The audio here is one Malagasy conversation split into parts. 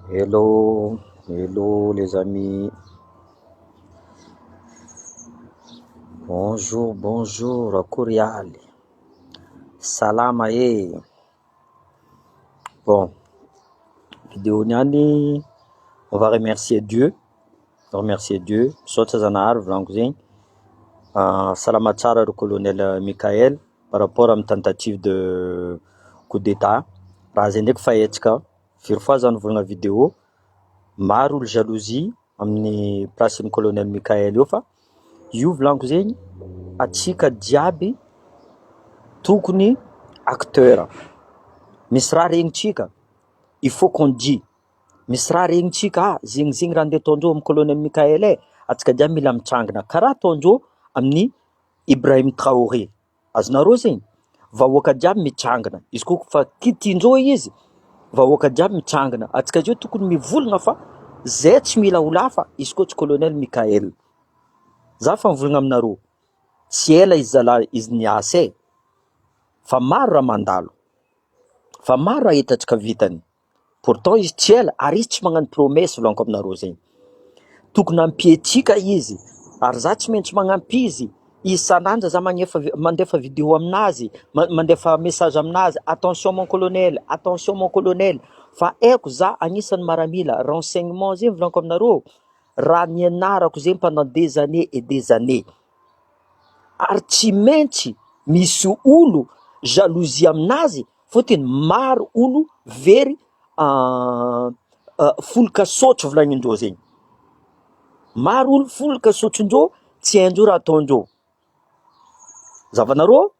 Hello, hello les amis. Bonjour, bonjour, Kouriali. Salama Bon, vidéo niani, on va remercier Dieu. Remercier Dieu. Sauta Zanar, Vlankousin. Salama Tsara, le colonel Michael, par rapport à une tentative de coup d'état. Razendek Fayetka, Firfaz en voulant vidéo. Marou jalousie, amené place le colonel Michael Yofa. Io volanko zegny atsika jiaby tokony acteur. Misy raha regnitsika, il faut qu'on dit. Misy raha regnitsika, zegny raha andeha ataondreo amin'ny colonel Michael atsika jiaby mila mitrangana karaha ataondreo amin'ny Ibrahim Traoré. Azonareo zegny, vahoaka jiaby mitrangana. Izy koa fa kitiandreo izy, vahoaka jiaby mitrangana. Atsika zio tokony mivolagna fa zay tsy mila ho lafa, izy koa tsy colonel Michael. Za fa mivolagna aminareo, tsy ela izy niasa fa maro raha mandalo, fa maro raha hitantsika vitany. Pourtant izy tsy ela, ary izy tsy magnano promesse volanko aminareo zegny. Tokony ampietrika izy, ary za tsy maintsy magnampy izy. Isan'andro za mandefa vidéo aminazy, mandefa message aminazy, attention mon colonel, attention mon colonel. Fa eko za agnisan'ny maramila renseignement zegny volanko aminareo, raha nianarako zegny pendant des années et des années. Ary tsy maintsy misy olo jalousie aminazy, fotony maro olo very foloka sotro volagnindreo zegny. Maro olo foloka sotrondreo, tsy haindreo raha ataondreo. Zavanareo,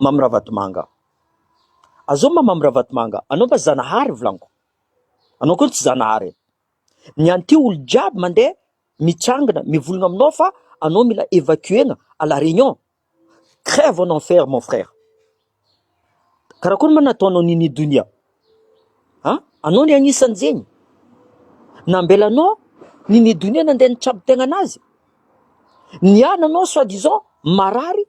Mamravatomanga. Azo Mamravatomanga, anao mba Zanahary volanko. Anao koa tsy Zanahary. Nianty olo jiaby mandeha mitrangana, mivolagna aminao fa anao mila évacuer à la Réunion. Crève en enfer mon frère. Karakory ma nataonao nini dunia? Anao ny agnisan'ny zegny. Nambelanao nini dunia nandeha nitrabo tegna anazy. Niananao soi-disant marary,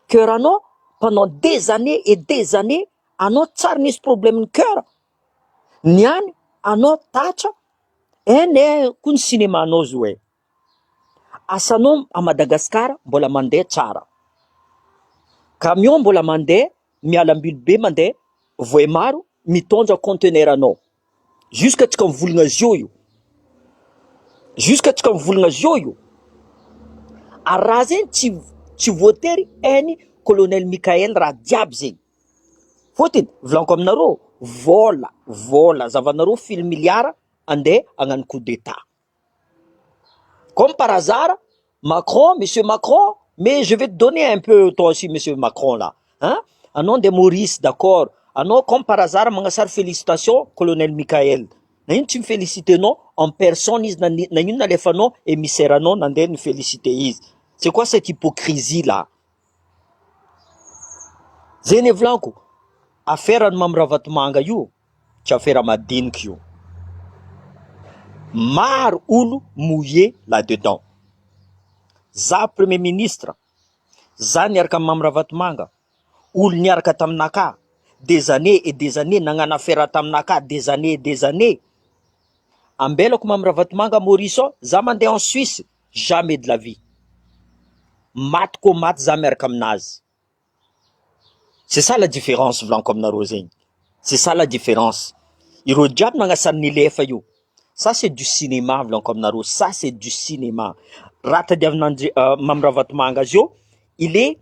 cœuranao pendant des années et des années, anao tsara nisy problème ny cœur. Niany anao tatra, koa ny cinéma anao zo asanao à Madagascar mbola mandeha tsara. Camion mbola mandeha, mialambily be mandeha, voe maro, mitondra conteneur anao. Jusqu'à tsika mivolagna zio io. Jusqu'à tsika mivolagna zio io. Ary raha zegny tsy voatery hainy colonel Michael raha jiaby zegny. Fotony, volanko aminareo, vola, zavanareo fil milliard andeha hagnano coup d'état. Comme par hasard, Macron, monsieur Macron, mais je vais te donner un peu toi aussi, monsieur Macron là. Anao de Maurice, d'accord. Anao comme par hasard, magnasar félicitations, colonel Michael. Na ino tsy félicité non en personne izy, na ino nalefanao émissaire anao nandeha ni félicité izy. C'est quoi cette hypocrisie là? Zegny volanko, affaire ny Mamravatomanga io, tsy affaire madinika io. Maro olo mouillé là-dedans. Za premier ministre, za niaraka amin'ny Mamravatomanga, olo niaraka taminaka des années et des années, nagnano affaire taminaka des années et des années. Ambelako Mamravatomanga Maurice, za mandeha en Suisse, jamais de la vie. Maty ko maty za miaraka aminazy. C'est ça la différence volanko aminareo zegny. C'est ça la différence. Ireo jiaby nagnasary nilefa io. Ça c'est du cinéma volanko aminareo, ça c'est du cinéma. Raha tadiavinan'ny Mamravatomanga zio, il est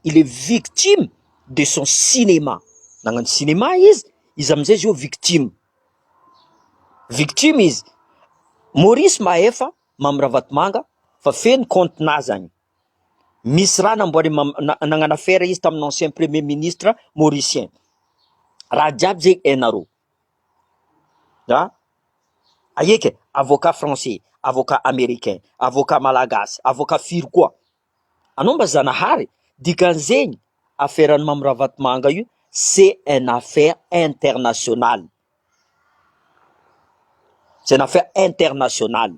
victime de son cinéma. Nagnano cinéma izy amizay zio victime. Victime izy. Maurice Maefa, Mamravatomanga, fa feno compte-na zany. Misy raha namboary nagnano affaire izy tamin'ny ancien premier ministre mauricien. Raha jiaby zegny hainareo. Aieky, avocat français, avocat américain, avocat malagasy, avocat firy koa. Anao mba Zanahary, dikan'zegny affaire ny Mamravatomanga io, c'est une affaire internationale. C'est une affaire internationale.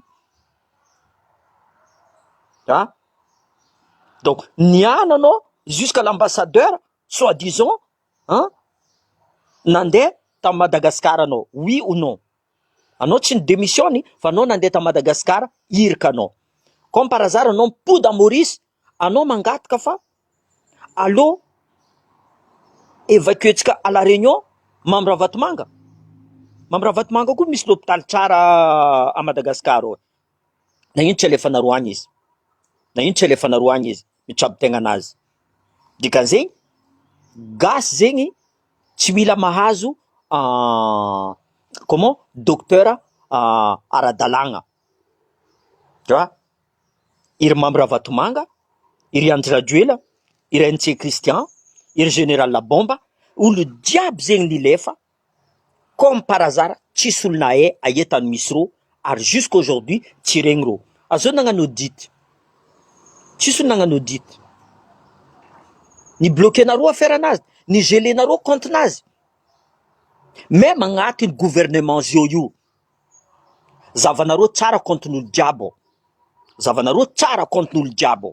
Donc, niananao jusqu'à l'ambassadeur, soi-disant, nandeha tam Madagascar anao, oui ou non? anao tsy ny démissiony fa anao nandeha ta Madagasikara irika anao. Comme par hasard anao mipody à Maurice, anao mangataka fa allo évacuetsika à la Réunion Mambravatomanga. Mambravatomanga koa misy l'hôpital tsara à Madagasikara ao. Na ino tsy alefanareo any izy, na ino tsy alefanareo any izy mitrabo tegna anazy. Dikan'zegny gasy zegny tsy mila mahazo comment docteur ara-dalagna, tu vois. Iry Mambravatomanga, iry Andry Rajoelina, iry NC Christian, iry général Labomba, olo jiaby zegny nilefa comme par hasard tsisy olona aetany misy rô ary jusqu'aujourd'hui tsy regny rô. Azao nagnano audit, tsisy olona nagnano audit. Ni bloquenareo affaire anazy, ni gelenareo compte nazy. Même agnatin'ny gouvernement zio io, zavanareo tsara compte-n'olo jiaby, zavanareo tsara compte-n'olo jiaby.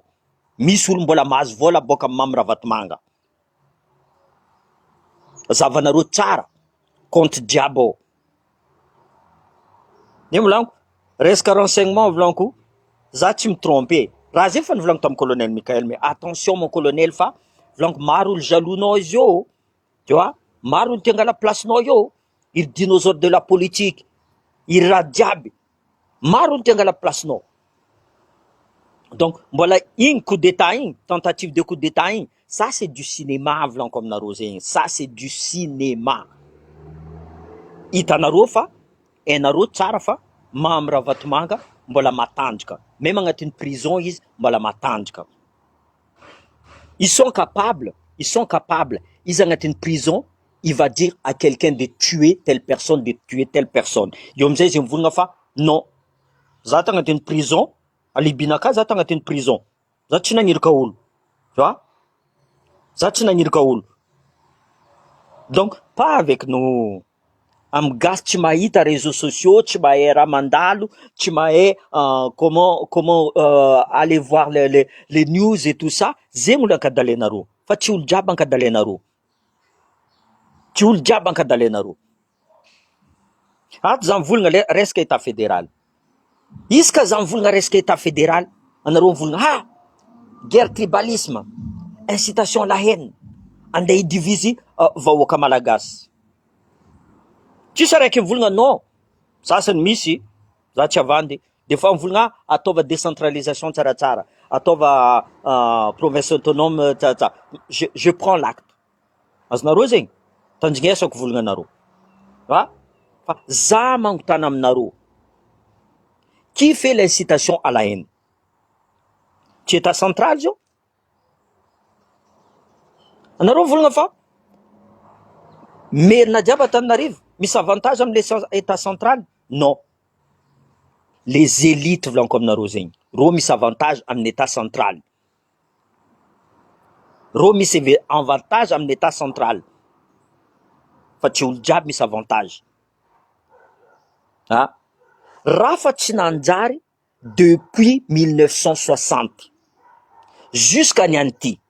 Misy olo mbola mahazo vola boka Mambravatomanga. Zavanareo tsara compte jiaby. Ne molanko, resaka renseignement volanko, za tsy me tromper. Raha zay fa nivolanko tamin'ny colonel Mikael, mais attention mon colonel fa volanko maro olo jaloux-nao izy io, tu vois, maro olo te-hangala place-nao io, iry dinosaure de la politique, iry raha jiaby, maro olo te-hangala place-nao. Donc mbola igny coup d'état igny, tentative de coup d'état igny, ça c'est du cinéma volanko aminareo zegny, ça c'est du cinéma. Hitanareo fa hainareo tsara fa Mambravatomanga mbola matanjaka, même agnatin'ny prison izy mbola matanjaka. Ils sont capables, izy agnatin'ny prison, il va dire à quelqu'un de tuer telle personne, de tuer telle personne. Io amizay izy mivolagna fa non, za ta agnatin'ny prison, alibinaka za ta agnatin'ny prison, za tsy nagnirika olo, tu vois, za tsy nagnirika olo. Donc pas avec nous. Am gasy tsy mahita réseaux sociaux, tsy mahay raha mandalo, tsy mahay comment aller voir les news et tout ça, zegny olo ankadalenareo, fa tsy olo jiaby ankadalenareo, tsy olo jiaby ankadalenareo. Ato za mivolagna resaka état fédéral, izy ka za mivolagna resaka état fédéral, anareo mivolagna guerre tribalisme, incitation à la haine, andeha hidivizy vahoaka malagasy. Tsisy araiky mivolagna non, sasany misy, za tsy avandy, des fois mivolagna ataova décentralisation tsaratsara, ataova province autonome tsaratsara. Je prends l'acte. Azonareo zegny, tandrignesako volagnanareo. Fa za mangotana aminareo, qui fait l'incitation à la haine? Tsy état central zio? Anareo volagna fa merina jiaby Antananarivo misy avantage am'le état central? Non. Les élites volanko aminareo zegny, rô misy avantage amin'ny état central. Rô misy avantage amin'ny état central. Fa tsy olo jiaby misy avantage. Raha fa tsy nanjary depuis 1960 jusqu'à nianty,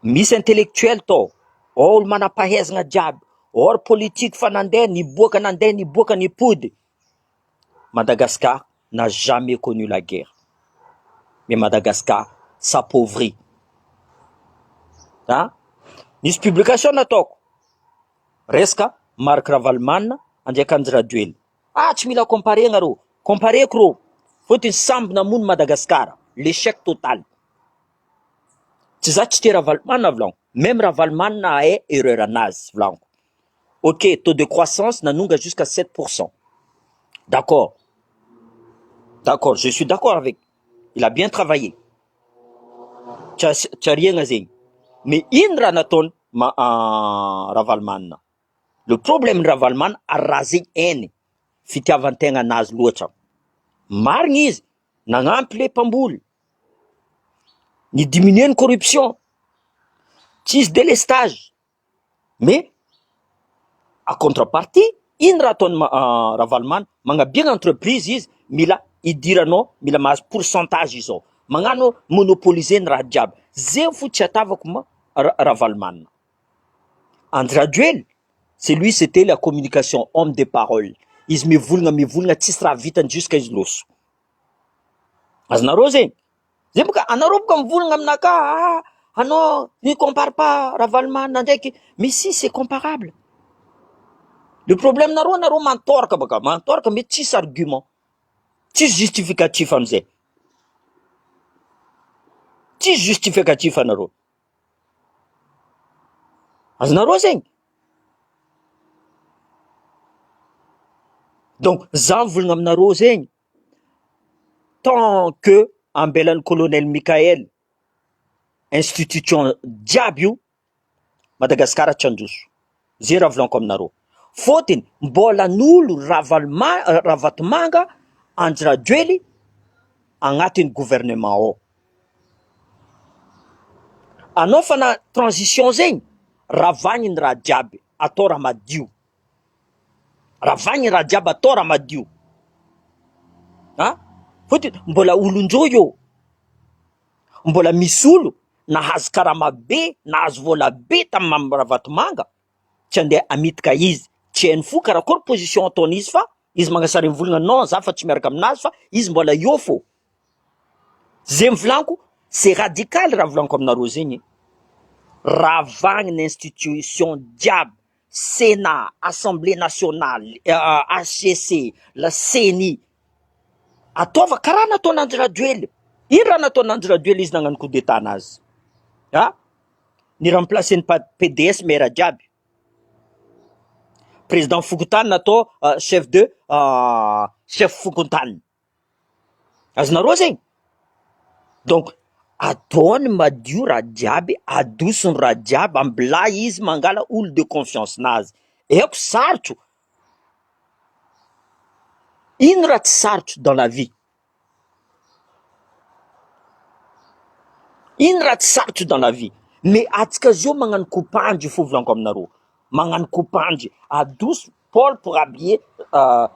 misy intellectuel tao, olo manam-pahaizana jiaby, or politique fa nandeha niboaka nipody. Madagascar n'a jamais connu la guerre, mais Madagascar s'appauvrit. Nisy publication nataoko resaka Marc Ravalomanina andraiky Andry Rajoelina. Tsy mila comparena rô, compareko rô, fôtony samby namono Madagascar, l'échec total. Tsy za tsy tia Ravalomanina volanko, même Ravalomanina ahay erreur anazy volanko. Ok, taux de croissance nanonga jusqu'à 7%. D'accord, je suis d'accord avec. Il a bien travaillé. Tchariena zegny. Mais ino raha nataony Ravalomanina? Le problème Ravalomanina arasegny hainy, fitiavan-tegna anazy loatra. Marigny izy, nagnampy le mpamboly, ni diminuer ny corruption, tsisy délestage. Mais à contrepartie, ino raha ataony Ravalomanina? Magnabiagna entreprise izy, mila idiranao, mila mahazo pourcentage izao, magnano monopoliser ny raha jiaby. Zay fo tsy atavako Ravalomanina. Andry Rajoelina, c'est lui, c'était la communication, homme de parole. izy mivolagna tsisy raha vitany jusqu'à izy loso. Azonareo zegny. Zay boka anareo boka mivolagna aminaka, anao ne compare pas Ravalomanana ndraiky, mais si c'est comparable. Le problème nareo mantoraka baka, mantoraka mais tsisy argument, tsisy justificatif amizay. Tsisy justificatif anareo. Azonareo zegny. Donc za mivolagna aminareo zegny, tant que ambelan'ny colonel Mikael institution jiaby io, Madagasikara tsy handroso. Zay raha volaniko aminareo. Fôtiny mbola n'olo Ravatomanga, Andry Rajoely agnatin'ny gouvernement ao. Anao fana transition zegny, ravagny ny raha jiaby, atao raha madio. Ravagny raha jiaby, atao raha madio. Fôtiny mbola olon-drô io, mbola misy olo nahazo karama be, nahazo vola be tamin'ny Ravatomanga, tsy andeha amitika izy, tsy hainy fo karakory position ataon'izy fa izy magnasara mivolagna non za fa tsy miaraka aminazy fa izy mbola io fô. Zay mivolanko, c'est radical raha volaniko aminareo zegny. Ravagny ny institution jiaby, Sénat, Assemblée nationale, HCC, la CENI. Ataova karaha nataon'Andry Rajoely. Ino raha nataon'Andry Rajoely izy nagnano coup d'état anazy? Ni remplacer ny PDS maire jiaby. Président Fokontany natao chef Fokontany. Azonareo zegny. Donc ataony madio raha jiaby, adosony raha jiaby, ambilay izy mangala olo de confiance nazy. Eko sarotro. Ino raha tsy sarotro dans la vie? Ino raha tsy sarotro dans la vie? Mais atsika zio magnano coupange fo volaniko aminareo. Magnano coupange, adoso Paul pour habiller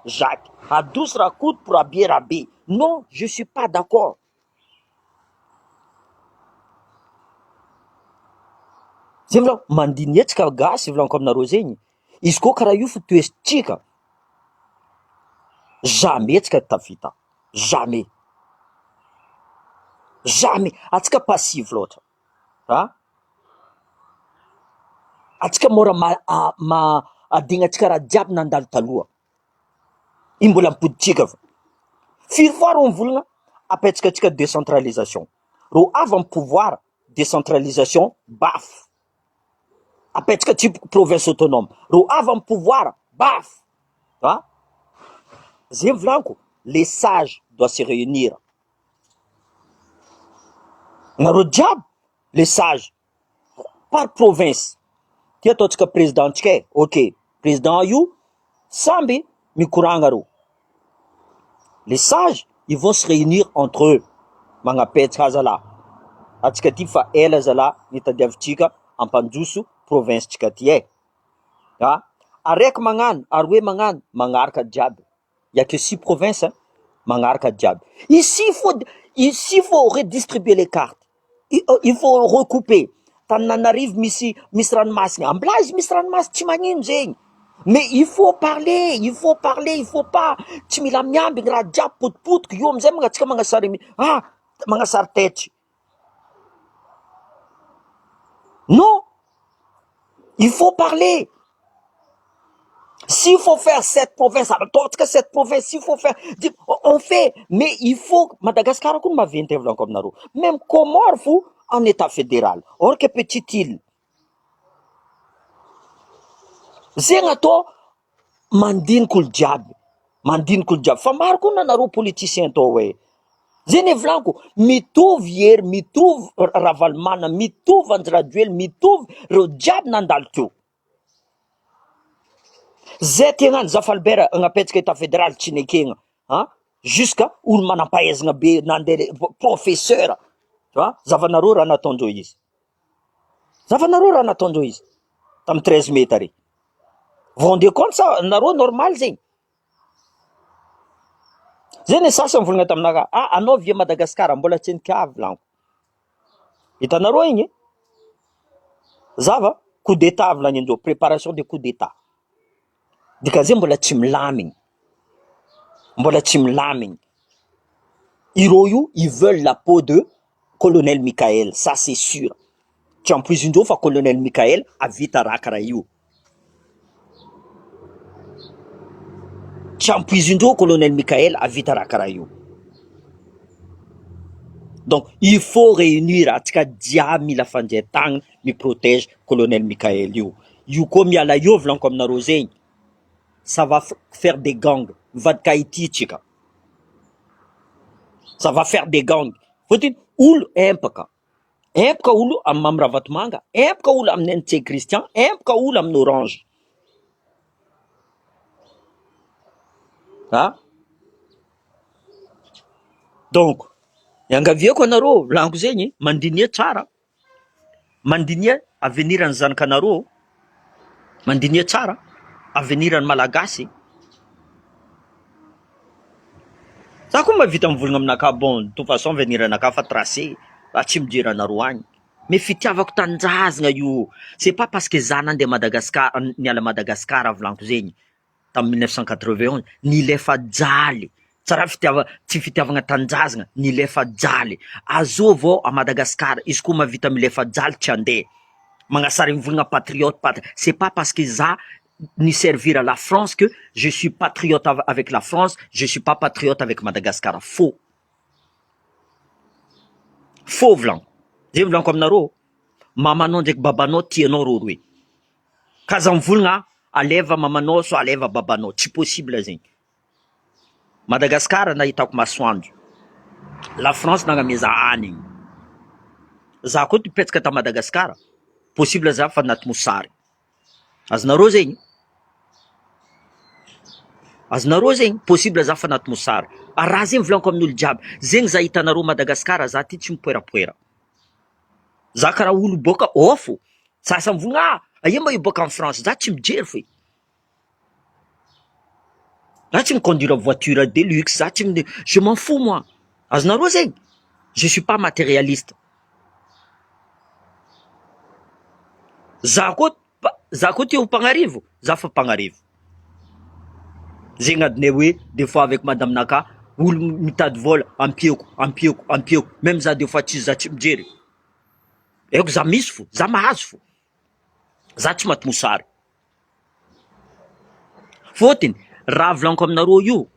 Jacques, adoso Rakoto pour habiller Rabé. Non, je suis pas d'accord. Zay volaniko, mandiny etsika gasy volaniko aminareo zegny. Izy koa karaha io fo toesintsika, jamais tsika tavita. Jamais. Jamais. Atsika passif loatra. Atsika mora adigna atsika raha jiaby nandalo taloha. I mbola mipoditsika fa. Firy fois rô mivolagna apetsika atsika décentralisation. Rô avy amin'ny pouvoir, décentralisation baf. Apetsika type province autonome. Rô avy amin'ny pouvoir, baf. Zay volaniko, les sages doivent se réunir. Nareo jiaby, les sages, par province. Ty ataotsika présidentsika ok, président io, samby mikoragna rô. Les sages, ils vont se réunir entre eux. Magnapetsaka zala. Atsika ty fa ela zala nitadiavitsika ampanjoso province tsika ty araiky magnano, aroe magnano, magnaraka jiaby. Il y a que 6 provinces, magnaraka jiaby. Ici, il faut redistribuer les cartes. Il faut recouper. Tananarivo misy ranomasina. Amblazy misy ranomasina tsy magnino zegny. Mais il faut parler, il faut pas tsy mila miamby raha jiaby potipotika io amizay magnatsika magnasary tetry. Non, il faut parler. S'il faut faire 7 provinces, ataotsika 7 provinces, s'il faut faire, on fait, mais il faut, Madagascar koa maventy volaniko aminareo. Même Comore fo en état fédéral. Or que petite île. Zegny atao mandiniky olo jiaby. Fa maro koa nanareo politicien tao hoe. Zegny volaniko, mitovy Hery, mitovy Ravalomanana, mitovy Andry Rajoely, mitovy reo jiaby nandalo teo. Zay tegnany Zafalbert agnapetsaka état fédéral tsy nekegna, jusqu'à olo manampahaizagna be nandeha professeur. Zavanareo raha nataondreo izy. Tamin'ny 13 mai tary. Vous rendez compte ça, nareo normal zegny. Zay ny sasany volagna taminaka, anao via Madagasikara mbola tsy nikavy lanko. Hitanareo igny? Zava, coup d'état volagny andreo, préparation de coup d'état. Dika zay mbola tsy milamigny. mbola tsy milamigny. Ireo io, ils veulent la peau de colonel Mikael, ça c'est sûr. Tsy ampoizindreo fa colonel Mikael avita raha karaha io. Tsy ampoizindreo colonel Mikael avita raha karaha io. Donc il faut réunir atsika jiaby mila fanjaitagna mi protège colonel Mikael io. Io koa miala io volaniko aminareo zegny, ça va faire des gangs. Mivadika Haïti tsika. Ça va faire des gangs. Fotony olo empaka. Empaka olo amin'ny Mamirahavatomanga, empaka olo amin'ny NC Christian, empaka olo amin'ny Orange. Ah? Donc, iangaviako anareo, volaniko zegny, mandinia tsara. Mandinia aveniran'ny zanakanareo, mandinia tsara aveniran'ny malagasy. Za koa mahavita mivolagna aminaka, bon, de toute façon aveniranaka fa tracé, tsy mijery anareo agny. Mais fitiavako tanjazagna io, c'est pas parce que za nandeha Madagascar, niala Madagascar volaniko zegny, tamin'ny 1991, nilefa jaly. Tsy raha tsy fitiavagna tanjazagna, nilefa jaly. Azo vao à Madagascar, izy koa mahavita milefa jaly tsy andeha. Magnasara mivolagna patriote, c'est pas parce que za ni servir à la France que je suis patriote avec la France, je suis pas patriote avec Madagascar. Faux. Faux volaniko. Zay volaniko aminareo, mamanao ndraiky babanao tianao roe. Kaza mivolagna aleva mamanao so aleva babanao, tsy possible zegny. Madagascar nahitako masoandro. La France nagname za hanigny. Za koa tipetsaka ta Madagascar, possible za fa anaty mosary. Azonareo zegny? Azonareo zegny? Possible za fa anaty mosary. Raha zegny volaniko amin'olo jiaby, zegny za hitanareo Madagascar, za ty tsy mipoerapoera. Za karaha olo boka ofo. Sasa mivogna, aia ma io boka en France, za tsy mijery fe. Là, tu me conduis la voiture de luxe, ça, tu me dis, je m'en fous, moi. Azonareo zegny? Je suis pas matérialiste. Za koa te ho mpagnarivo, za fa mpagnarivo. Zegny adine hoe, des fois avec madame naka, olo mitady vola, ampieko. Même za des fois za tsy mijery. Eko za misy fo, za mahazo fo. Za tsy maty mosary. Fotony, raha volaniko aminareo io,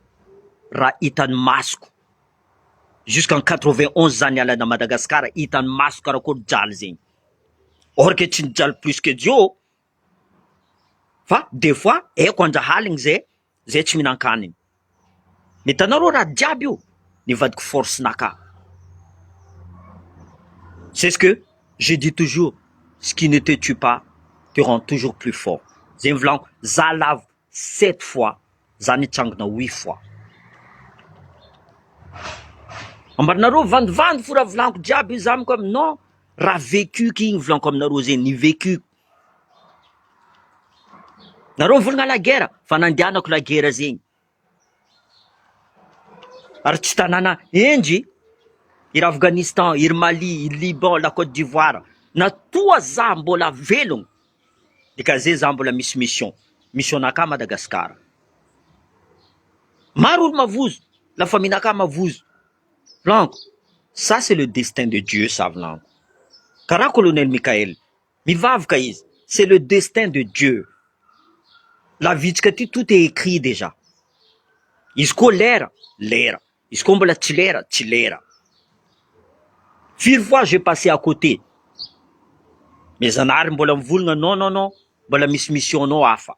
raha hitan'ny masoko. Jusqu'en 91 za niala na Madagascar, hitan'ny masoko karakory jaly zegny. Or que tsy nijaly plus que Dio. Fa des fois, eko andrahaligny zay tsy mihinan-kanigny. Hitanareo raha jiaby io, nivadiko force naka. C'est ce que je dis toujours, ce qui ne te tue pas te rend toujours plus fort. Zegny volaniko, za lavo 7 fois, za nitrangana 8 fois. Ambarinareo vandivandy fo raha volaniko jiaby io, za miko non, raha vécu igny volaniko aminareo zegny, ni vécu. Nareo mivolagna la guerre, fa nandianako la guerre zegny. Ary tsy tanàna endry, iry Afghanistan, iry Mali, iry Liban, la Côte d'Ivoire, natoa za mbola velogno. Dikazay za mbola misy mission naka Madagascar. Maro olo mavozo, la famille naka mavozo. Volaniko, ça c'est le destin de Dieu, ça volaniko. Karaha colonel Mikael, mivavaka izy, c'est le destin de Dieu. La vitsika ty, tout est écrit déjà. Izy koa lera. Izy koa mbola tsy lera. Firy fois j'ai passé à côté. Mais zanahary mbola mivolagna non, mbola misy mission-nao hafa.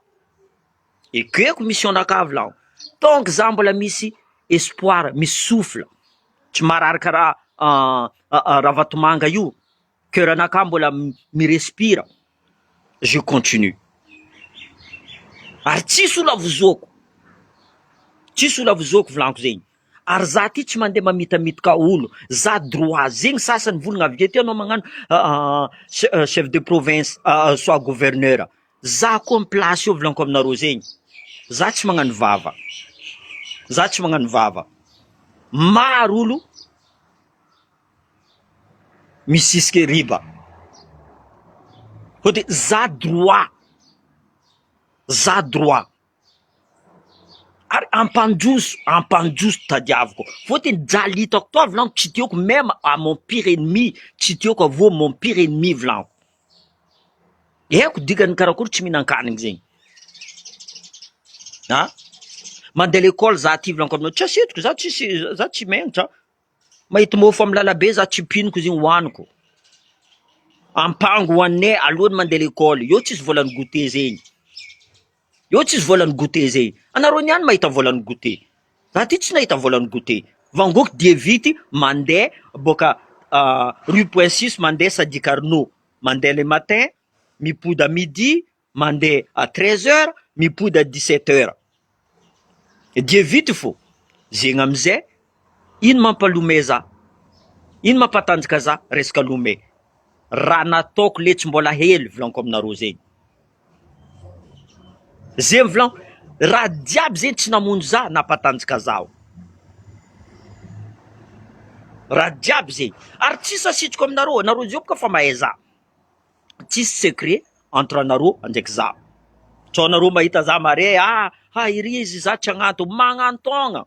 Ekeko mission naka volaniko. Donc za mbola misy espoir, misy souffle. Tsy marary karaha Ravatomanga io. Cœur naka mbola mi-respire. Je continue. Ary tsisy olo avozoko volaniko zegny. Ary za ty tsy mandeha mamitamitaka olo, za droit zegny sasany volagna avy ty anao magnano chef de province, soit gouverneur. Za koa place io volaniko aminareo zegny. Za tsy magnano vava. Maro olo misisike riba. Kote za droit. Ary ampandroso tadiaviko. Fôtony jalitako to volaniko tsy tiako même à mon pire ennemi, tsy tiako avô mon pire ennemi volaniko. Eko dikany karakory tsy mihinan-kanigny zegny. Mandeha l'école za ty volaniko aminao, tsy asetiko za tsy menatra. Mahita mofo amy lalabe za tsy piniko zegny hoaniko. Ampango hoaninay alohany mandeha l'école, io tsisy volany goûter zegny. Io tsisy volany goûter zegny. Anareo niany mahita volany goûter. Za ty tsy nahita volany goûter. Vangoako dia vity mandeha boka rue Point 6 mandeha Sadi Carnot. Mandeha le matin, mipody à midi, mandeha à 13h, mipody à 17h. Dia vity fô. Zegny amizay, ino mampalomay za? Ino mampatanjaka za? Resaka lomay. Raha nataoko le tsy mbola hely volaniko aminareo zegny. Zegny volaniko, raha jiaby zegny tsy namonjy za nampatanjaka zao. Raha jiaby zegny. Ary tsisy asitriko aminareo, anareo zio boka fa mahay za. Tsisy secret entre anareo andraiky za. Tsao anareo mahita za mare, iry izy za tsy agnato, magnantogna.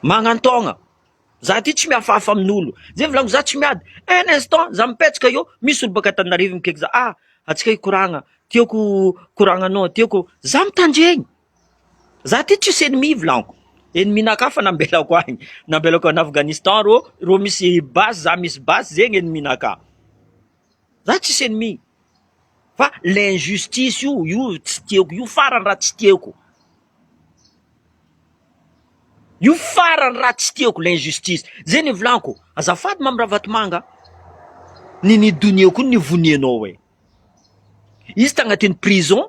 Magnantogna. Za ty tsy miafahafa amin'olo. Zegny volaniko za tsy miady. Un instant, za mipetraka eo, misy olo baka Antananarivo mikaiky za, atsika hikoragna, tiako koragnanao, tiako. Za mitandregny. Za ty tsisy ennemi volaniko. Ennemi-naka fa nambelako agny. Nambelako en Afghanistan ro misy base, za misy base, zegny ennemi-naka. Za tsisy ennemi. Fa l'injustice io tsy tiako, io farany raha tsy tiako. Io farany raha tsy tiako l'injustice. Zegny volaniko, azafady Mamirahavatomanga. Nidoniako ny vonianao e. Izy tagnatin'ny prison,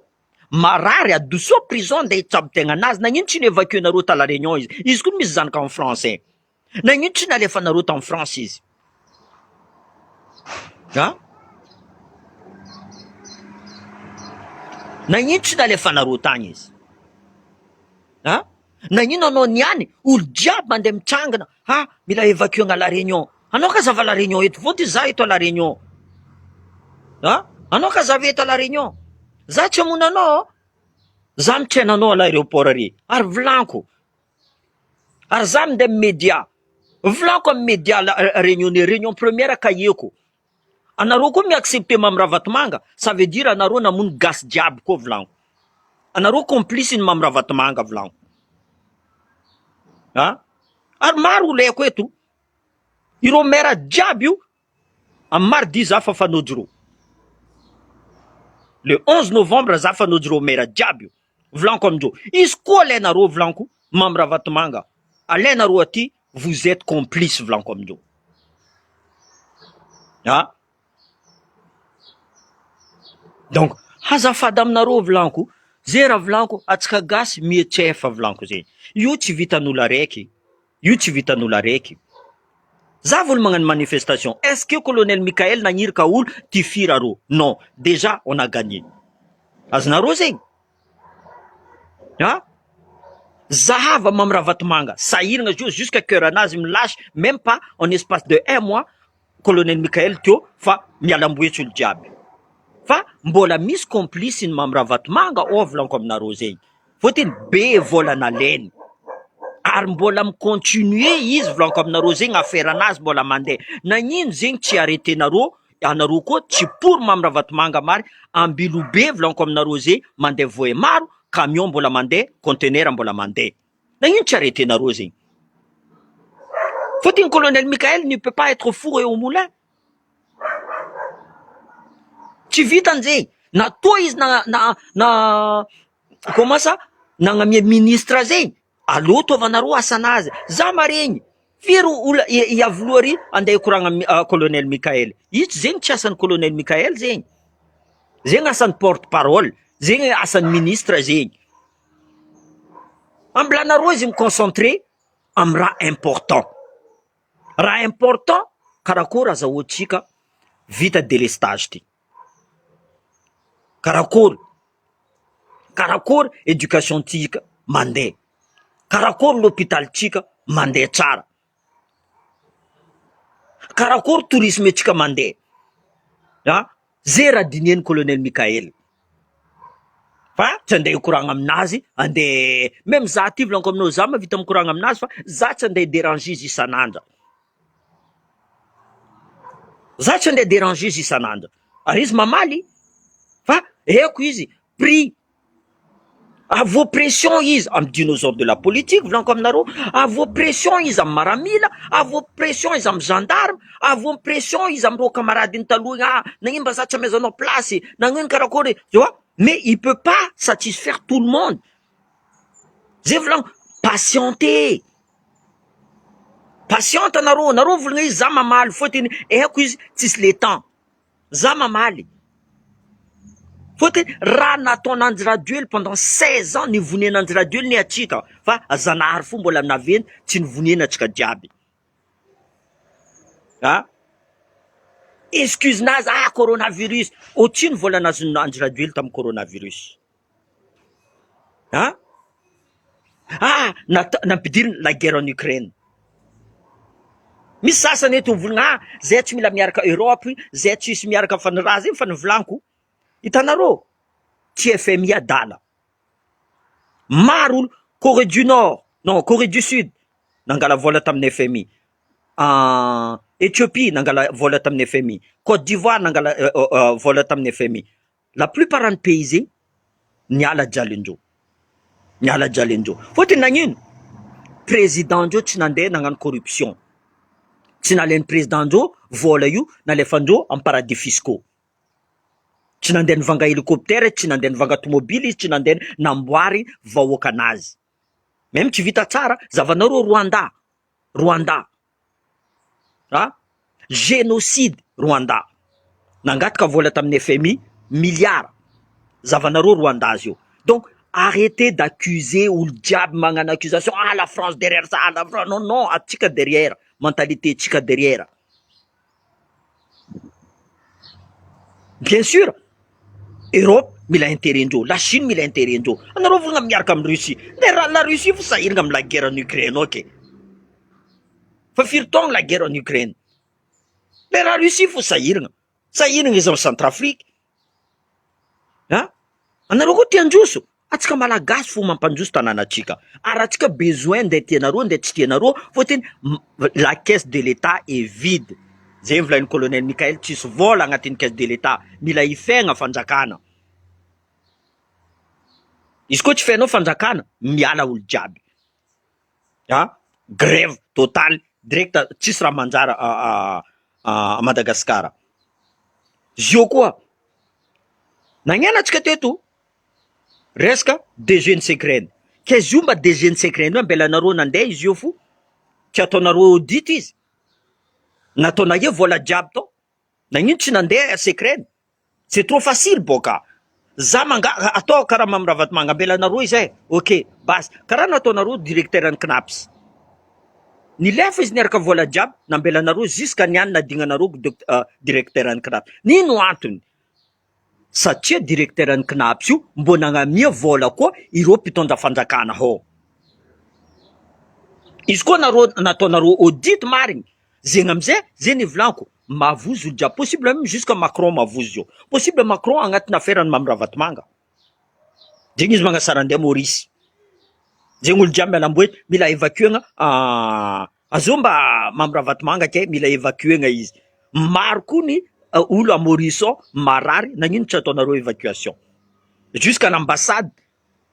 marary adoso prison ndeha hitsabo tegna anazy. Nagnino tsy nievacué nareo ta La Réunion izy? Izy koa misy zanaka en français. Nagnino tsy nalefa nareo ta en France izy? Nagnino tsy nalefa nareo tagny izy? Nagnino anao niany? Olo jiaby mandeha mitsangana. Mila évacuer à La Réunion. Anao ka zava La Réunion eto, vôty za eto à La Réunion. Anao ka zava eto à La Réunion. Za tsy amona anao. Za mitrena anao à l'aéroport ary. Ary volaniko. Ary za mandeha média. Volaniko amin'ny média réunion première kahieko. Anareo koa mi-accepter Mamirahavatomanga, ça veut dire anareo namono gasy jiaby koa volaniko. Anareo complice ny Mamirahavatomanga volaniko. Ary maro olo eko eto. Ireo maire jiaby io, amin'ny mardi za fa fanojy rô. Le 11 novembre za fanojy rô maire jiaby io. Volaniko amindreo. Izy koa alainareo volaniko, Mamirahavatomanga. Alainareo aty, vous êtes complice volaniko amindreo. Donc, azafady aminareo volaniko, zay raha volaniko, atsika gasy mietsefa volaniko zegny. Io tsy vitan'olo araiky. Io tsy vitan'olo araiky. Za volo magnano manifestation. Est-ce que colonel Mikael nagnirika olo tifira rô? Non. Déjà, on a gagné. Azonareo zegny? Zahava Mamirahavatomanga. Sahiragna jusqu'à cœur anazy milasy, même pas en espace de 1 mois, colonel Mikael teo fa mialamboetsy olo jiaby. Fa mbola misy complice ny Mamirahavatomanga volaniko aminareo zegny. Fôtony be volana leny. Ary mbola mi-continuer izy volaniko aminareo zegny affaire anazy mbola mandeha. Nagnino zegny tsy arrêté nareo, anareo koa tsy pour Mamirahavatomanga mary, ambilo be volaniko aminareo zegny mandeha voe maro, camion mbola mandeha, conteneur mbola mandeha. Nagnino tsy arrêté nareo zegny? Fôtony colonel Mikael ne peut pas être fourré au moulin. Tsy vitany zegny. Natoa izy comment ça? Nagnamia ministre zegny. Allo tovanareo asanazy. Za maregny. Firy olo iavoloary andeha hikoragna colonel Mikael. Izy zegny tsy asan'ny colonel Mikael zegny. Zegny asan'ny porte-parole. Zegny asan'ny ministre zegny. Ambilanareo izy mi-concentrer am raha important. Raha important, karakory azahoantsika vita délestage ty. Karakory éducation tika mandeha. Karakory l'hôpital tika mandeha tsara. Karakory tourisme tika mandeha. Zay raha dinieny colonel Mikael. fa tsy andeha hikoragna aminazy, andeha même za ty volaniko aminao za mavita mikoragna aminazy fa za tsy andeha déranger izy isan'andra. Za tsy andeha déranger izy isan'andra. Ary izy mamaly fa eko izy prix à vos pressions izy amy dinosaure de la politique volaniko aminareo, à vos pressions izy amy maramila, à vos pressions izy amy gendarme, à vos pressions izy amreo camarade taloha, nagnino mba za tsy amezanao place, nagnino karakory, tu vois. Mais il peut pas satisfaire tout le monde. Zay volaniko, patienter. Patiente anareo, nareo volagna izy za mamaly fôtiny eko izy tsisy le temps. Za mamaly. Fôtiny raha nataon'Andry Rajoely pendant 16 ans nivonen'Andry Rajoely ni atsika fa Zanahary fo mbola naventy tsy nivonena atsika jiaby. Ah? Excuse nazy coronavirus. Otrino vola nazon'Andry Rajoely tamin'ny coronavirus. Ah? Nampidiriny la guerre en Ukraine. Misy sasany eto volagna zay tsy mila miaraka Europe, zay tsisy miaraka faniraha zay fa nivolaniko. Hitanareo, tsy FMI adala. Maro Corée du Nord, non, Corée du Sud, nangala vola tamin'ny FMI. Éthiopie, nangala vola tamin'ny FMI. Côte d'Ivoire, nangala vola tamin'ny FMI. La plupart des pays, niala jalindro. Niala jalindro. Fôtiny nagnino? Président ndreo tsy nandeha nagnano corruption. Tsy nalain'ny président ndreo vola io nalefandreo en paradis fiscaux. Tsy nandeha nivanga hélicoptère, tsy nandeha nivanga tomobily, tsy nandeha namboary vahoaka anazy. Même tsy vita tsara, zavanareo Rwanda. Rwanda. Ah? Génocide Rwanda. Nangataka vola tamin'ny FMI, milliards. Zavanareo Rwanda zio. Donc, arrêtez d'accuser ou le diable mangan accusation. Ah, la France derrière ça, la France. Non, non, atika derrière. Mentalité tika derrière. Bien sûr. Europe mila intérêt ndreo, la Chine mila intérêt ndreo. Anareo volagna miaraka amin'ny Russie. La Russie fo sahiragna amin'ny la guerre en Ukraine, ok. Fa firy taogno la guerre en Ukraine. La Russie fo sahiragna. Sahiragna izy amin'ny Centrafrique. Ah? Anareo koa tia androso. Atsika malagasy fo mampandroso tanànatsika. Ary atsika besoin ndeha tianareo, ndeha tsy tianareo, fôtiny la caisse de l'État est vide. Zay volain'ny colonel Mikael, tsisy vola agnatin'ny caisse de l'État. Mila ifegna fanjakana. Izy koa tsy fenao fanjakana, miala olo jiaby. Ah? Grève totale, direct, tsisy raha manjara à Madagascar. Zio koa. Nagnena atsika teto. Resaka DG secret. Kaizy io mba DG secret io ambelanareo nandeha izy io fo. Tsy ataonareo audit izy. Nataona ye vola jiaby tao. Nagnino tsy nandeha secret. C'est trop facile boka. Za atao karaha mamiravatmanga ambelanareo izy ok, bas. Karaha nataonareo directeur an CNAPS. Nilefa izy niaraka vola jiaby nambelanareo jusqu'à niany nadignanareo directeur an CNAPS. Nino antony? Satria directeur an CNAPS io mbo nagnamia vola koa ireo mpitondra fanjakana ho. Izy koa nataonareo audit marigny. Zegny amizay, zay nivolanko, mavozo olo jiaby. Possible même jusqu'à Macron mavozo io. Possible Macron agnatin'ny affaire-ny Mamiravatmanga. Zegny izy magnasara andeha Maurice. Zegny olo jiaby mialamboety mila évacuena azo mba Mamiravatmanga ke mila évacuena izy. Maro koa ny olo a Maurice marary, nagnino tsy ataonareo évacuation. Jusqu'à l'ambassade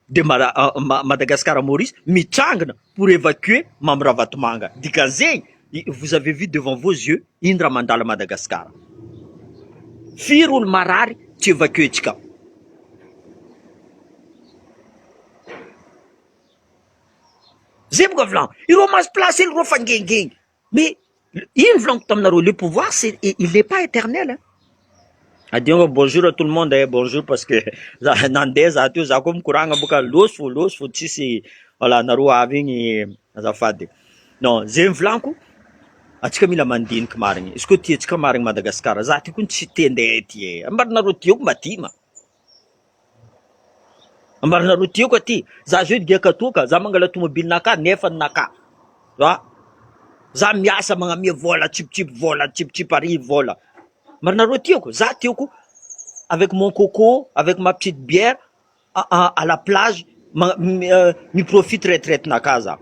de Madagascar à Maurice, mitrangana pour évacuer Mamiravatmanga. Dikan'zegny, vous avez vu devant vos yeux Indra Mandala Madagascar. Firy olo marary tsy évacuetsika. Zay boka volan. Ireo mas place ireo fangengeny. Mais ino volanko taminareo, le pouvoir il n'est pas éternel. Hein? Adio bonjour à tout le monde, bonjour parce que nandeha za teo za koa mikoragna boka loso fo tsisy voilà nareo avy igny azafady. Non, zay volanko atsika mila mandiniky marigny. Izy koa tiatsika marigny Madagascar, za ty koa tsy te ndeha ty. Ambarinareo tiako mba ty ma. Ambarinareo tiako aty. Za zao diaka toka, za mangala tomobile naka nefa naka. Za miasa magnamia vola chip ari vola. Marnareo tiako, za tiako avec mon coco, avec ma petite bière, à la plage miprofite retraite-naka za.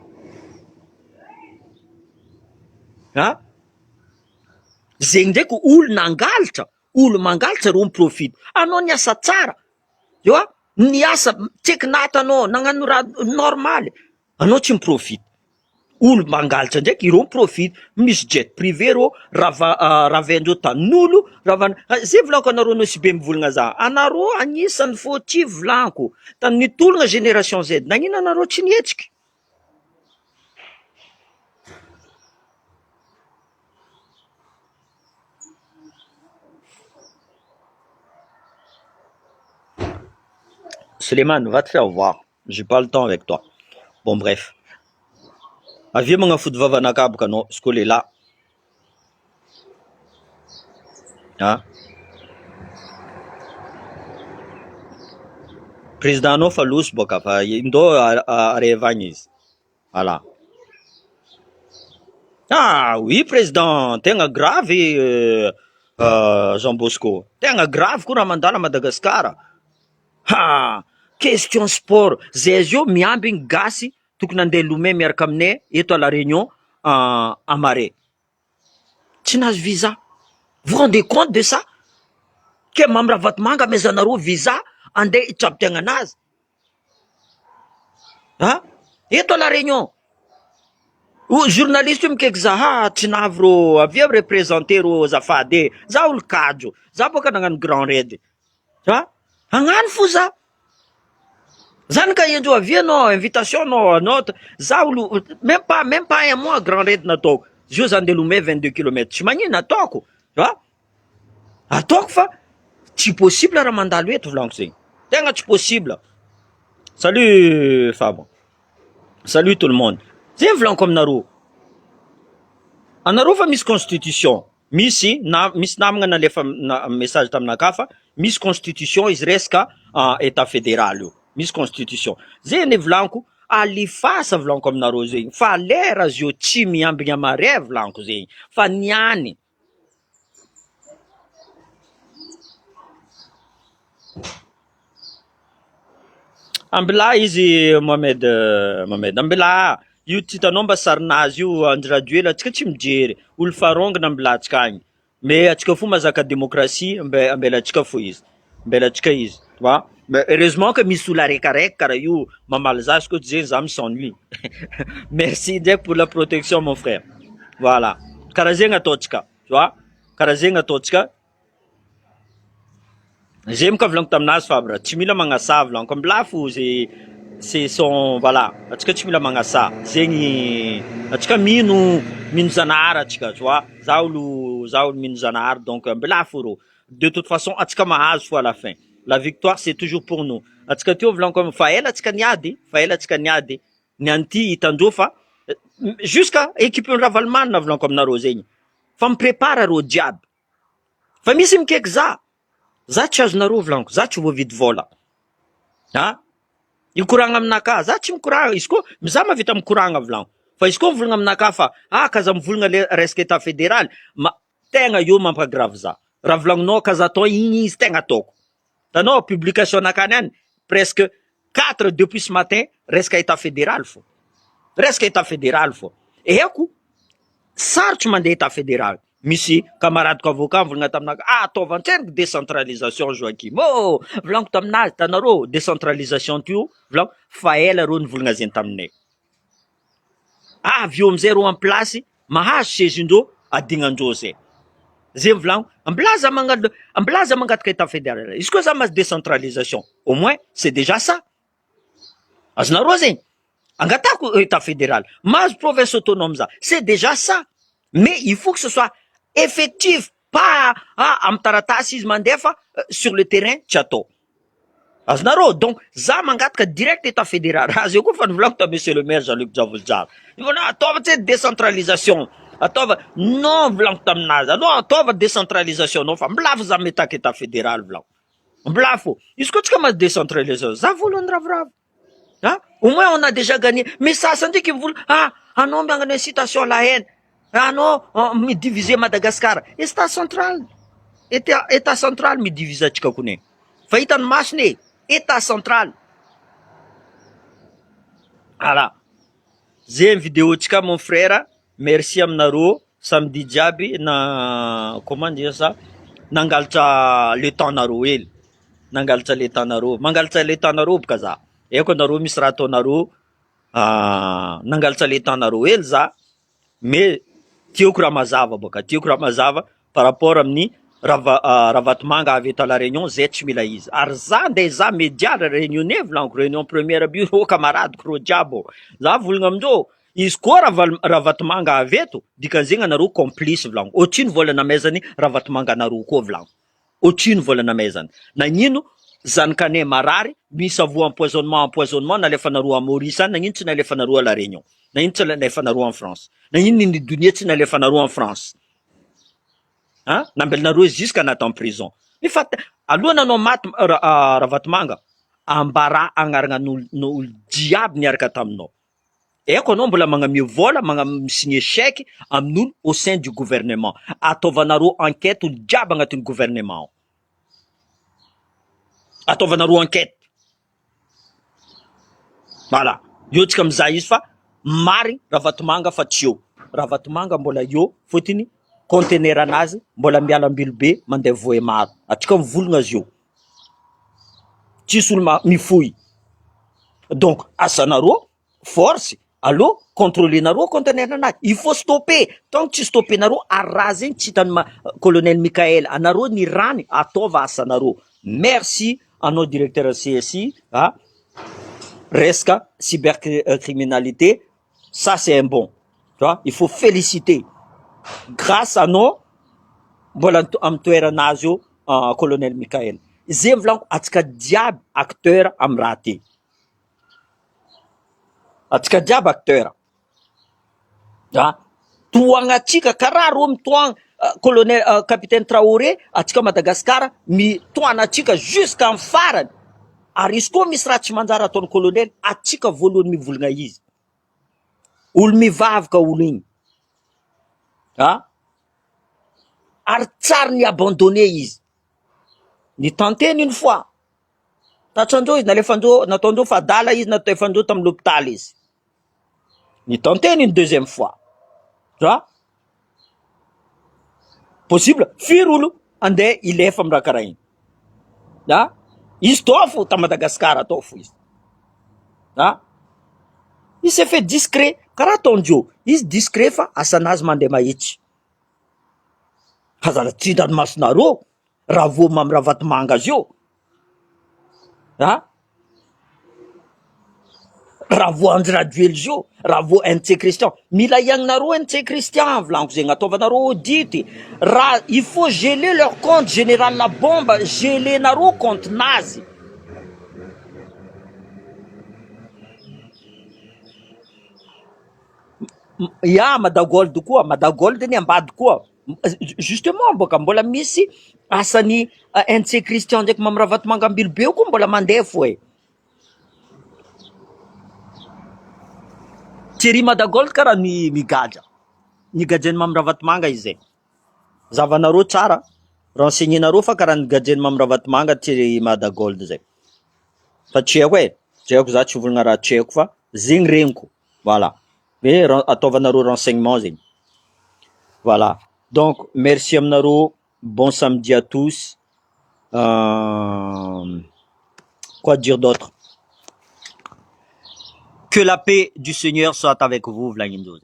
Ha? Zegny ndraiky olo nangalatra, olo mangalatra ro miprofite. Anao niasa tsara, eo a, niasa tseky natanao, nagnano raha normaly, anao tsy miprofite. Olo mangalatra ndraiky ireo miprofite, misy jet privé rô, ravaindreo tanolo, zay volanko anareo anao sy be mivolagna za. Anareo anisan'ny fautif volanko, tany nitolagna génération Z, nagnino anareo tsy nietsiky? Suleiman, va te faire voir. J'ai pas le temps avec toi. Bon, bref. Avia mga fody vavanaka aboka anao, izy koa lehilahy. Ha? Président anao fa loso boka fa indao arevagna izy. Voilà. Ah oui, président, tegna grave Jean Bosco. Tegna grave koa raha mandala Madagasikara. Ha! Question sport. Zay zio miambigny gasy tokony andeha Lomé miaraka aminay eto à la Réunion à Marais. Tsy nahazo visa. Vous rendez compte de ça? Ke mamravatomanga mezanareo visa andeha itsabo-tegna anazy. Ha? Eto à la Réunion. O journaliste mikaiky za tsy navy rô avia représenter rô zafady za olo kajo za boka nagnano grand raid ha agnano fo za zany ka endro avia no invitation no za olo même pas un mois grand raid nataoko zio za andeha Lomé 22 km tsy magnino nataoko ha ataoko fa tsy possible raha mandalo eto volanko zegny tegna tsy possible. Salut Fabo, salut tout le monde. Zay volanko aminareo, anareo fa misy constitution, misy namagna nalefa message taminaka fa misy constitution izy resaka état fédéral io, misy constitution. Zay ne volanko alifasa volanko aminareo zegny fa lera zio tsy miambigny amare volanko zegny fa niany. Ambila izy Mohamed ambila io tsy hitanao mba sarinazy io Andry Rajoelina atsika tsy mijery olo farongana ambila atsika agny mais atsika fo mazaka démocratie ambela atsika fo izy ambela atsika izy tu mais heureusement que misy olo araikaraiky karaha io mamaly za izy koa tsy zegny za m'sennuie. Merci ndraiky pour la protection mon frère. Voilà, karaha zegny ataotsika tu vois, karaha zegny ataotsika. J'ai même volanko taminazy Fabra tsy mila magnasa volanko ambila fo c'est son voilà atsika tsy mila magnasa zegny atsika mino Zanahary atsika tu vois za olo mino Zanahary donc ambila fo rô de toute façon atsika mahazo fo à la fin la victoire c'est toujours pour nous atsika teo volanko fa ela atsika niady nianty hitandreo fa jusqu'à équipe Ravalomanina volanko aminareo zegny fa miprépare rô jiaby fa misy mikaiky za tsy azonareo volanko za tsy voavidy vola ha ikoragna aminaka za tsy mikoragna izy koa za mavita mikoragna volanko fa izy koa mivolagna aminaka fa kaza mivolagna le resaka état fédéral tegna io mampagrave za raha volagninao kaza atao igny izy tegna ataoko tanao publication nakany any presque 4 depuis ce matin resaka état fédéral fo eheko sarotry mandeha état fédéral. Misy camaradeko avocat mivolagna taminaka ataovantseriky décentralisation Joakim volanko taminazy tanareo décentralisation tio volanko fa ela rô nivolagna zegny taminay avy eo amizay rô en place mahazo sezindreo adignandreo zay volanko ambilaza mangataka état fédéral izy koa za mahazo décentralisation au moins c'est déjà ça azonareo zegny angatako état fédéral mahazo province autonome za c'est déjà ça mais il faut que ce soit effectif pas am taratasy izy mandeha fa sur le terrain tsy atao azonareo donc za mangataka direct état fédéral azy io koa fa nivolako ta monsieur le maire Jean-Luc Javoljavo ivona ataova tsy décentralisation ataova non volanko taminazy anao ataova décentralisation non fa mbilafo za metaka état fédéral volanko mbilafo izy koa tsika mahazo décentralisation za voalohany ravoravo au moins on a déjà gagné mais sasany ndraiky mivola anao miangana incitation à la haine anao midiviser Madagascar état central midiviser atsika kone fa hitany masony état central Voilà. Zay vidéotsika mon frère. Merci aminareo samedi jiaby na comment dire ça nangalatra le temps-nareo hely. Nangalatra le temps-nareo. Mangalatra le temps-nareo boka za. Eko anareo misy raha ataonareo nangalatra le temps-nareo hely za. Mais tiako raha mazava boka. Tiako raha mazava par rapport amin'ny raha vatomanga avy eto à la réunion zay tsy mila izy. Ary za ndeha za média réunionnais volaniko réunion première bureau camarade rô jiaby. Za volagna amindreo izy koa raha vatomanga avy eto dikan'zegny anareo complice volaniko. Otrino vola namezany raha vatomanga anareo koa volaniko. Otrino vola namezany. Nagnino zanakanay marary misy avo empoisonnement nalefanareo à Maurice any nagnino tsy nalefanareo à la réunion. Nagnino tsy nalefanareo en France. Nagnino ny dunia tsy nalefanareo en France. Hein? Nambelinareo jusqu'à anaty en prison. Mifa aloha nanao maty raha vatomanga ambara agnarana n'olo jiaby niaraka taminao. Eko anao mbola magnamia vola magnasigné chèque amin'olo au sein du gouvernement. Ataovanareo enquête olo jiaby agnatin'ny gouvernement. Ataovanareo enquête. Voilà. Io tsika mizaha izy fa marigny raha vatomanga fa tsy eo. Raha vatomanga mbola eo fotiny conteneur anazy mbola mialambilo be mandeha voe maro. Atsika mivolagna azy io. Tsisy olo mifoy. Donc asanareo force allô contrôler nareo conteneur anazy. Il faut stopper. Tant que tsy stopper nareo araha zegny tsy hitan'ny colonel Mikael anareo ni rany ataova asanareo. Merci anao directeur CSI resaka cybercriminalité, ça c'est un bon. Tu vois, il faut féliciter. Grâce à nous, mbola am toeranazy io colonel Mikael. Zay volaniko atsika jiaby acteur am raha ty. Atsika jiaby acteur. Toagnatsika karaha ro mitoagna colonel capitaine Traoré atsika Madagascar mitoanatsika jusqu'en farany. Ary izy koa misy raha tsy manjary ataon'ny colonel atsika voalohany mivolagna izy. Olo mivavaka olo igny. Ary tsary ny abandonné izy. Ny tanteny une fois. Tatrandreo izy nalefandreo nataondreo fadala izy natefandreo tamin'ny l'hôpital izy. Ny tanteny une deuxième fois. Tu vois? Possible firy olo andeha ilefa amin'ny raha karaha igny. Izy tao fo ta Madagascar atao fo izy. Il s'est fait discret karaha ataondreo. Izy discret fa asanazy mandeha mahitsy. Hazara tsy ranomasonareo raha vo mamy raha vatomanga azy io. Raha vo anjiraduel izy io, raha vo NC Christian. Mila iagnareo NC Christian volaniko zegny ataovanareo audit. Raha il faut geler leur compte général la bombe, geler nareo compte nazy. Ya Madagold koa, Madagold ny ambady koa. Justement boka mbola misy asany NC Christian ndraiky mamy raha vatomanga ambilo be koa mbola mandeha fo e. Thierry Madagold karaha ny migadra. Nigadreny mamy raha vatomanga izy zay. Zavanareo tsara, renseigner-nareo fa karaha nigadreny mamy raha vatomanga Thierry Madagold zay. Fa tsy haiko e, tsy haiko za tsy volagna raha tsy haiko fa zegny regniko. Voilà. Mais ataovanareo renseignement zegny. Voilà. Donc, merci aminareo. Bon samedi à tous. Quoi dire d'autre? Que la paix du Seigneur soit avec vous, Vlagindoze.